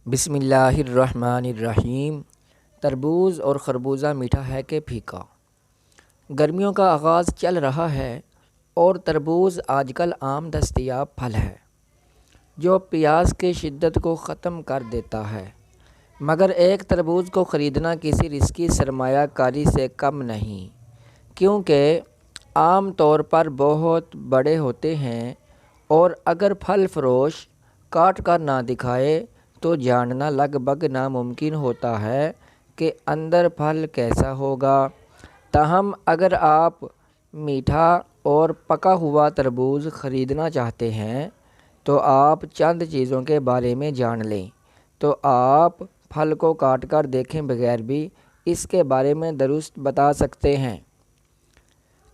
بسم اللہ الرحمن الرحیم۔ تربوز اور خربوزہ میٹھا ہے کہ پھیکا؟ گرمیوں کا آغاز چل رہا ہے اور تربوز آج کل عام دستیاب پھل ہے جو پیاس کی شدت کو ختم کر دیتا ہے، مگر ایک تربوز کو خریدنا کسی رسکی سرمایہ کاری سے کم نہیں، کیونکہ عام طور پر بہت بڑے ہوتے ہیں اور اگر پھل فروش کاٹ کر نہ دکھائے تو جاننا لگ بھگ ناممکن ہوتا ہے کہ اندر پھل کیسا ہوگا۔ تاہم اگر آپ میٹھا اور پکا ہوا تربوز خریدنا چاہتے ہیں تو آپ چند چیزوں کے بارے میں جان لیں تو آپ پھل کو کاٹ کر دیکھیں بغیر بھی اس کے بارے میں درست بتا سکتے ہیں۔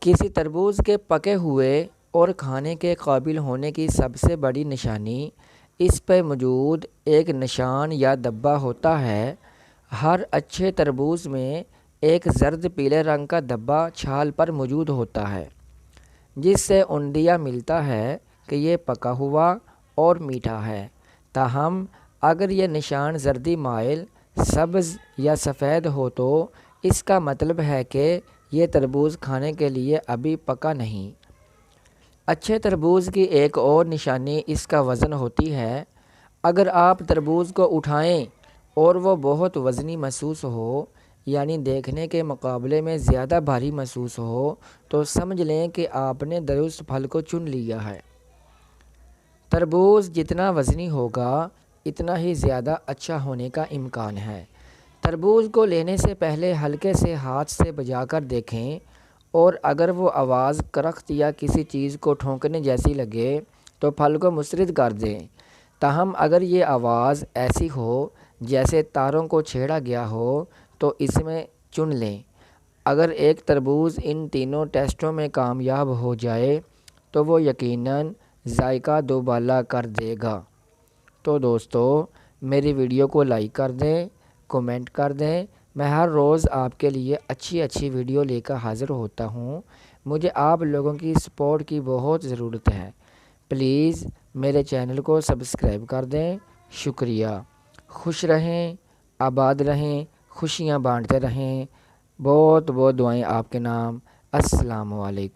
کسی تربوز کے پکے ہوئے اور کھانے کے قابل ہونے کی سب سے بڑی نشانی اس پہ موجود ایک نشان یا دبا ہوتا ہے۔ ہر اچھے تربوز میں ایک زرد پیلے رنگ کا دبا چھال پر موجود ہوتا ہے، جس سے عندیہ ملتا ہے کہ یہ پکا ہوا اور میٹھا ہے۔ تاہم اگر یہ نشان زردی مائل، سبز یا سفید ہو تو اس کا مطلب ہے کہ یہ تربوز کھانے کے لیے ابھی پکا نہیں۔ اچھے تربوز کی ایک اور نشانی اس کا وزن ہوتی ہے۔ اگر آپ تربوز کو اٹھائیں اور وہ بہت وزنی محسوس ہو، یعنی دیکھنے کے مقابلے میں زیادہ بھاری محسوس ہو، تو سمجھ لیں کہ آپ نے درست پھل کو چن لیا ہے۔ تربوز جتنا وزنی ہوگا اتنا ہی زیادہ اچھا ہونے کا امکان ہے۔ تربوز کو لینے سے پہلے ہلکے سے ہاتھ سے بجا کر دیکھیں اور اگر وہ آواز کرخت یا کسی چیز کو ٹھونکنے جیسی لگے تو پھل کو مسترد کر دیں۔ تاہم اگر یہ آواز ایسی ہو جیسے تاروں کو چھیڑا گیا ہو تو اس میں چن لیں۔ اگر ایک تربوز ان تینوں ٹیسٹوں میں کامیاب ہو جائے تو وہ یقیناً ذائقہ دوبالا کر دے گا۔ تو دوستو، میری ویڈیو کو لائک کر دیں، کومنٹ کر دیں۔ میں ہر روز آپ کے لیے اچھی ویڈیو لے کر حاضر ہوتا ہوں۔ مجھے آپ لوگوں کی سپورٹ کی بہت ضرورت ہے۔ پلیز میرے چینل کو سبسکرائب کر دیں۔ شکریہ۔ خوش رہیں، آباد رہیں، خوشیاں بانٹتے رہیں۔ بہت دعائیں آپ کے نام۔ السلام علیکم۔